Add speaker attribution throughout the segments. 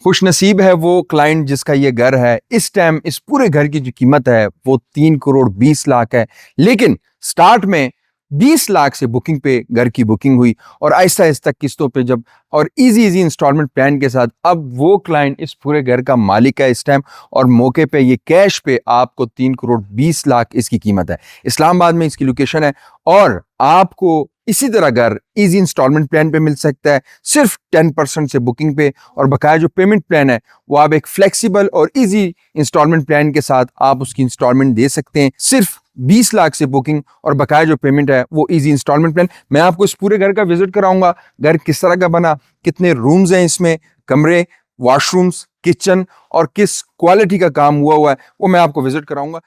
Speaker 1: खुश नसीब है वो क्लाइंट जिसका ये घर है। इस टाइम इस पूरे घर की जो कीमत है वो 3 करोड़ 20 लाख है, लेकिन स्टार्ट में 20 लाख से बुकिंग पे घर की बुकिंग हुई और आहिस्ता आहिस्ता किस्तों पे जब और इजी इंस्टॉलमेंट प्लान के साथ अब वो क्लाइंट इस पूरे घर का मालिक है इस टाइम, और मौके पे ये कैश पे आपको 3 करोड़ 20 लाख इसकी कीमत है। इस्लामाबाद में इसकी लोकेशन है और आपको इसी तरह घर इजी इंस्टॉलमेंट प्लान पे मिल सकता है सिर्फ 10% से बुकिंग पे, और बकाया जो पेमेंट प्लान है वो आप एक फ्लेक्सिबल और इजी इंस्टॉलमेंट प्लान के साथ आप उसकी इंस्टॉलमेंट दे सकते हैं सिर्फ 20 लाख से बुकिंग, और बकाया जो पेमेंट है वो इजी इंस्टॉलमेंट प्लान। मैं आपको इस पूरे घर का विजिट कराऊंगा, घर किस तरह का बना, कितने रूम्स हैं इसमें, कमरे, वॉशरूम्स, किचन और किस क्वालिटी का काम हुआ है वो मैं आपको विजिट कराऊंगा।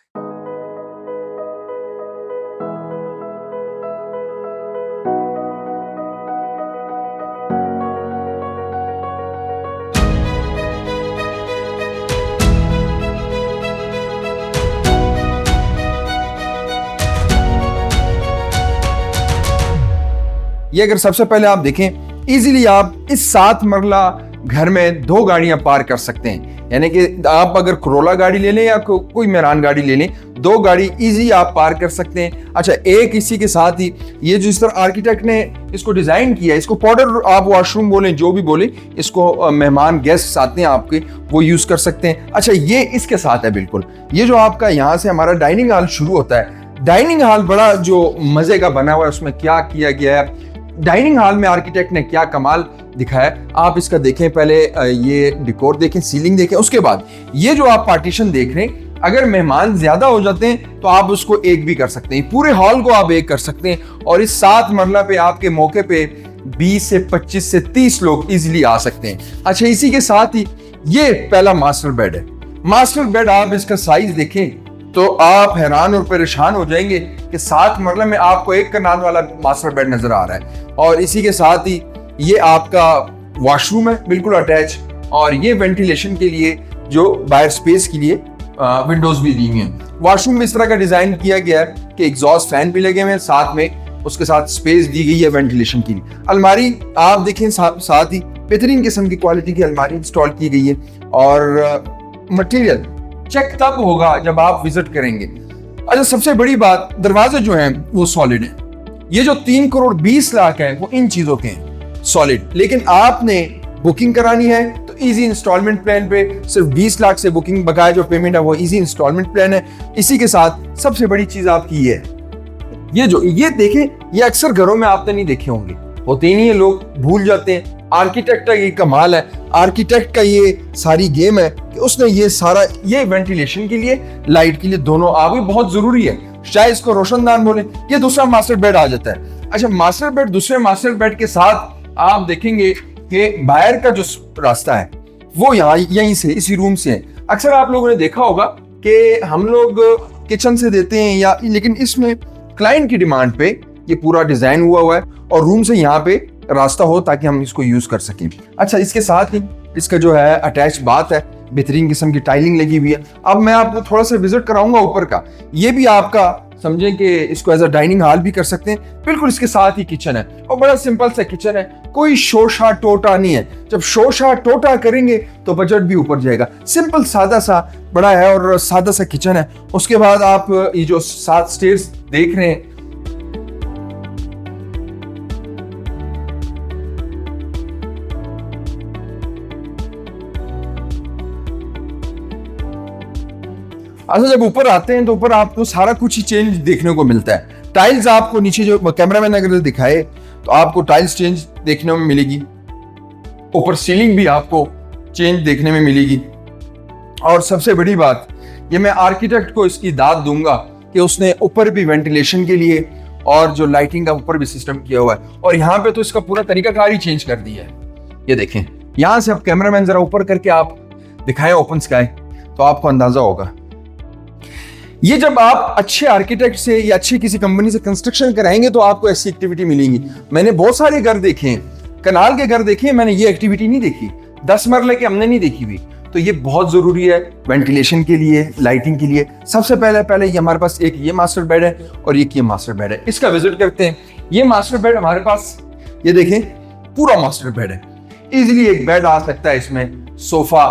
Speaker 1: ये अगर सबसे पहले आप देखें, इजीली आप इस 7 मरला घर में 2 गाड़ियां पार्क कर सकते हैं, यानी कि आप अगर कोरोला गाड़ी ले लें या कोई मेरान गाड़ी ले लें, 2 गाड़ी इजी आप पार्क कर सकते हैं। अच्छा, एक इसी के साथ ही ये जो इस तरह आर्किटेक्ट ने इसको डिजाइन किया है, इसको पाउडर आप वॉशरूम बोलें जो भी बोले, इसको मेहमान गेस्ट आते हैं आपके वो यूज कर सकते हैं। अच्छा, ये इसके साथ है बिल्कुल, ये जो आपका यहाँ से हमारा डाइनिंग हॉल शुरू होता है, डाइनिंग हॉल बड़ा जो मजे का बना हुआ है, उसमें क्या किया गया है, डाइनिंग हॉल में आर्किटेक्ट ने क्या कमाल दिखाया आप इसका देखें। पहले ये डिकोर देखें, सीलिंग देखें, उसके बाद ये जो आप पार्टीशन देख रहे हैं, अगर मेहमान ज्यादा हो जाते हैं तो आप उसको एक भी कर सकते हैं, पूरे हॉल को आप एक कर सकते हैं, और इस 7 मरला पे आपके मौके पे 20 से 25 से 30 लोग इजिली आ सकते हैं। अच्छा, इसी के साथ ही ये पहला मास्टर बेड है। मास्टर बेड आप इसका साइज देखें तो आप हैरान और परेशान हो जाएंगे कि 7 मरले में आपको 1 कनाल वाला मास्टर बेड नजर आ रहा है, और इसी के साथ ही ये आपका वॉशरूम है बिल्कुल अटैच, और ये वेंटिलेशन के लिए जो बाहर स्पेस के लिए विंडोज भी दी हुई हैं। वॉशरूम में इस तरह का डिजाइन किया गया है कि एग्जॉस्ट फैन भी लगे हुए हैं, साथ में उसके साथ स्पेस दी गई है वेंटिलेशन के लिए। अलमारी आप देखें, साथ ही बेहतरीन किस्म की क्वालिटी की अलमारी इंस्टॉल की गई है, और मटेरियल चेक तब होगा जब आप विजिट करेंगे। अच्छा, सबसे बड़ी बात, दरवाजे जो हैं वो सॉलिड हैं। ये जो 3 करोड़ 20 लाख है वो इन चीजों के हैं सॉलिड, लेकिन आपने बुकिंग करानी है तो इजी इंस्टॉलमेंट प्लान पे सिर्फ 20 लाख से बुकिंग, बकाया जो पेमेंट है वो इजी इंस्टॉलमेंट प्लान है। इसी के साथ सबसे बड़ी चीज आपकी ये है, ये देखें, ये अक्सर घरों में आपने नहीं देखे होंगे, होते ही नहीं है, लोग भूल जाते हैं। आर्किटेक्ट का ये कमाल है, आर्किटेक्ट का ये सारी गेम है कि उसने ये सारा, ये वेंटिलेशन के लिए, लाइट के लिए, दोनों आप भी बहुत जरूरी है, चाहे इसको रोशनदान बोले। ये दूसरा मास्टर बेड आ जाता है। अच्छा, मास्टर बेड, दूसरे मास्टर बेड के साथ आप देखेंगे कि बाहर का जो रास्ता है वो यहीं से, इसी रूम से है। अक्सर आप लोगों ने देखा होगा कि हम लोग किचन से देते हैं या, लेकिन इसमें क्लाइंट की डिमांड पे ये पूरा डिजाइन हुआ है और रूम से यहाँ पे रास्ता हो ताकि हम इसको यूज कर सकें। अच्छा, इसके साथ ही इसका जो है अटैच बाथ है, बेहतरीन किस्म की टाइलिंग लगी हुई है। अब मैं आपको थोड़ा सा विजिट कराऊंगा ऊपर का, ये भी आपका समझें कि इसको एज अ डाइनिंग हॉल भी कर सकते हैं। बिल्कुल इसके साथ ही किचन है और बड़ा सिंपल सा किचन है, कोई शोशा टोटा नहीं है। जब शोशा टोटा करेंगे तो बजट भी ऊपर जाएगा। सिंपल सादा सा बड़ा है और सादा सा किचन है। उसके बाद आप ये जो 7 स्टेयर्स देख रहे हैं, अच्छा जब ऊपर आते हैं तो ऊपर आपको सारा कुछ ही चेंज देखने को मिलता है। टाइल्स आपको नीचे, जो कैमरामैन अगर दिखाए तो आपको टाइल्स चेंज देखने में मिलेगी, ऊपर सीलिंग भी आपको चेंज देखने में मिलेगी। और सबसे बड़ी बात, ये मैं आर्किटेक्ट को इसकी दाद दूंगा कि उसने ऊपर भी वेंटिलेशन के लिए और जो लाइटिंग का ऊपर भी सिस्टम किया हुआ है, और यहाँ पे तो इसका पूरा तरीकाकार ही चेंज कर दिया है। ये देखें, यहाँ से आप कैमरामैन जरा ऊपर करके आप दिखाएं ओपन स्काई तो आपको अंदाजा होगा। ये जब आप अच्छे आर्किटेक्ट से या अच्छी किसी कंपनी से कंस्ट्रक्शन कराएंगे तो आपको ऐसी एक्टिविटी मिलेंगी। मैंने बहुत सारे घर देखे हैं, कनाल के घर देखे हैं, मैंने ये एक्टिविटी नहीं देखी, 10 मरले के हमने नहीं देखी हुई। तो ये बहुत जरूरी है वेंटिलेशन के लिए, लाइटिंग के लिए। सबसे पहले ये हमारे पास एक ये मास्टर बेड है और एक ये मास्टर बेड है, इसका विजिट करते हैं। ये मास्टर बेड हमारे पास, ये देखें, पूरा मास्टर बेड है। इजीली एक बेड आ सकता है इसमें, सोफा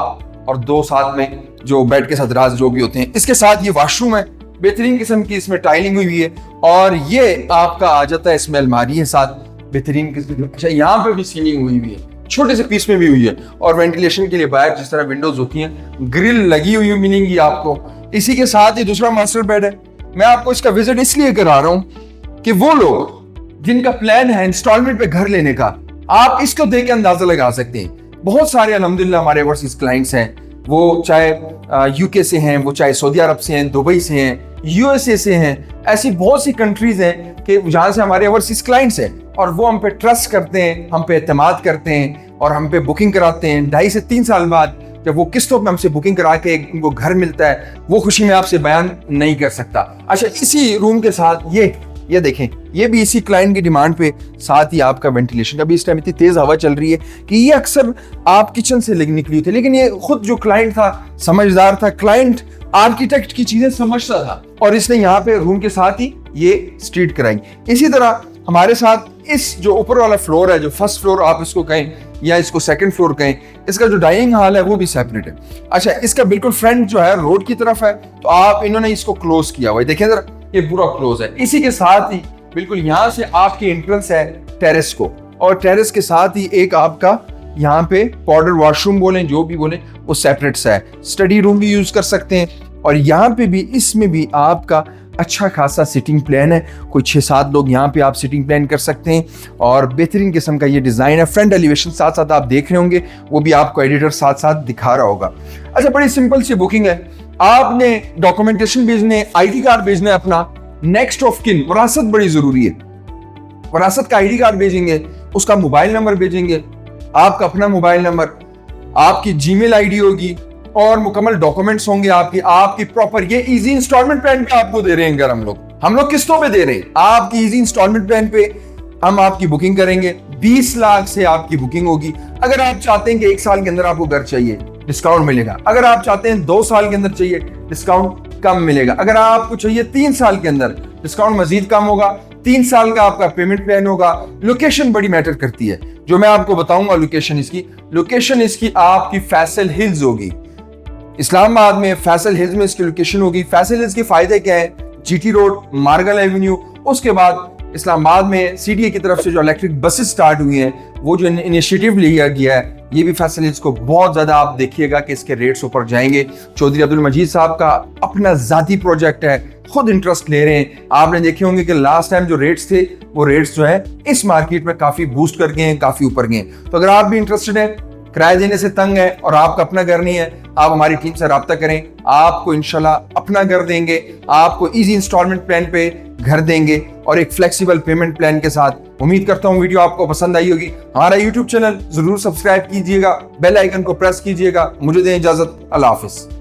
Speaker 1: और 2 साथ में जो बेड के साथ राज जो भी होते हैं। इसके साथ ये वॉशरूम है, बेहतरीन किस्म की इसमें टाइलिंग हुई है और ये आपका आ जाता है, इसमें अलमारी है साथ बेहतरीन किस्म की। अच्छा, यहाँ पे भी सीलिंग हुई है, छोटे से पीस में भी हुई है और वेंटिलेशन के लिए बाहर जिस तरह विंडोज होती हैं ग्रिल लगी हुई मिलेंगी आपको। इसी के साथ ये दूसरा मास्टर बेड है। मैं आपको इसका विजिट इसलिए करा रहा हूँ कि वो लोग जिनका प्लान है इंस्टॉलमेंट पे घर लेने का, आप इसको देख के अंदाजा लगा सकते हैं। बहुत सारे अल्हम्दुलिल्लाह हमारे ओवरसीज क्लाइंट्स हैं, वो चाहे यूके से हैं, वो चाहे सऊदी अरब से हैं, दुबई से हैं, यूएसए से हैं। ऐसी बहुत सी कंट्रीज हैं कि जहां से हमारे ओवरसीज क्लाइंट्स हैं और वो हम पे ट्रस्ट करते हैं, हम पे एतमाद करते हैं और हम पे बुकिंग कराते हैं। 2.5 से 3 साल बाद जब वो किस्तों पे हमसे बुकिंग करा के उनको घर मिलता है, वो खुशी में आपसे बयान नहीं कर सकता। अच्छा, इसी रूम के साथ ये देखें, ये भी इसी क्लाइंट की डिमांड पे साथ ही आपका वेंटिलेशन का भी। इस टाइम इतनी तेज हवा चल रही है कि ये अक्सर आप किचन से निकली थी, लेकिन ये खुद जो क्लाइंट था समझदार था, क्लाइंट आर्किटेक्ट की चीजें समझता था और इसने यहाँ पे रूम के साथ ही ये स्ट्रीट कराई। इसी तरह हमारे साथ इस जो ऊपर वाला फ्लोर है, जो फर्स्ट फ्लोर आप इसको कहें या इसको सेकंड फ्लोर कहें, इसका जो डाइनिंग हॉल है वो भी सेपरेट है। अच्छा, इसका बिल्कुल फ्रंट जो है रोड की तरफ है, तो आप इन्होंने इसको क्लोज किया हुआ है, देखिए जरा, ये पूरा क्लोज है। इसी के साथ ही बिल्कुल यहाँ से आपकी एंट्रेंस है टेरेस को और टेरेस के साथ ही एक आपका यहाँ पे पाउडर वॉशरूम बोलें जो भी बोलें वो सेपरेट सा है। स्टडी रूम भी यूज कर सकते हैं और यहाँ पे भी इसमें भी आपका अच्छा खासा सिटिंग प्लान है। कोई 6-7 लोग यहाँ पे आप सिटिंग प्लान कर सकते हैं और बेहतरीन किस्म का ये डिज़ाइन है। फ्रंट एलिवेशन साथ साथ आप देख रहे होंगे, वो भी आपको एडिटर साथ साथ दिखा रहा होगा। अच्छा, बड़ी सिंपल सी बुकिंग है। आपने डॉक्यूमेंटेशन भेजने, आईडी कार्ड भेजना है अपना, नेक्स्ट ऑफ किन, विरासत बड़ी जरूरी है। विरासत का आईडी कार्ड भेजेंगे, उसका मोबाइल नंबर भेजेंगे, आपका अपना मोबाइल नंबर, आपकी जीमेल आईडी होगी और मुकम्मल डॉक्यूमेंट्स होंगे आपकी प्रॉपर। ये इजी इंस्टॉलमेंट प्लान पे आपको दे रहे हैं। अगर हम लोग किस्तों पे दे रहे हैं, आपकी इजी इंस्टॉलमेंट प्लान पे हम आपकी बुकिंग करेंगे। 20 लाख से आपकी बुकिंग होगी। अगर आप चाहते हैं कि 1 साल के अंदर आपको घर चाहिए, डिस्काउंट मिलेगा। अगर आप चाहते हैं 2 साल के अंदर चाहिए, डिस्काउंट कम मिलेगा। अगर आपको चाहिए 3 साल के अंदर, डिस्काउंट मजीद कम होगा। 3 साल का आपका पेमेंट प्लान होगा। लोकेशन बड़ी मैटर करती है, जो मैं आपको बताऊंगा। लोकेशन इसकी आपकी फैसल हिल्स होगी, इस्लामाबाद में फैसल हिल्स में इसकी लोकेशन होगी। फैसल हिल्स के फायदे क्या है? जीटी रोड, मार्गल एवेन्यू, उसके बाद इस्लामाबाद में सीडीए की तरफ से जो इलेक्ट्रिक बसेस स्टार्ट हुई हैं, वो जो इनिशिएटिव लिया गया है, ये भी फैसल हिल्स को बहुत ज्यादा आप देखिएगा कि इसके रेट्स ऊपर जाएंगे। चौधरी अब्दुल मजीद साहब का अपना जाती प्रोजेक्ट है, खुद इंटरेस्ट ले रहे हैं। आपने देखे होंगे कि लास्ट टाइम जो रेट्स थे, वो रेट्स जो है इस मार्केट में काफी बूस्ट कर गए हैं, काफी ऊपर गए हैं। तो अगर आप भी इंटरेस्टेड हैं, किराया देने से तंग है और आपका अपना घर नहीं है, आप हमारी टीम से राब्ता करें। आपको इंशाल्लाह अपना घर देंगे, आपको इजी इंस्टॉलमेंट प्लान पे घर देंगे और एक फ्लेक्सिबल पेमेंट प्लान के साथ। उम्मीद करता हूं वीडियो आपको पसंद आई होगी। हमारा यूट्यूब चैनल जरूर सब्सक्राइब कीजिएगा, बेल आइकन को प्रेस कीजिएगा। मुझे दें इजाजत, अल्लाह हाफिज।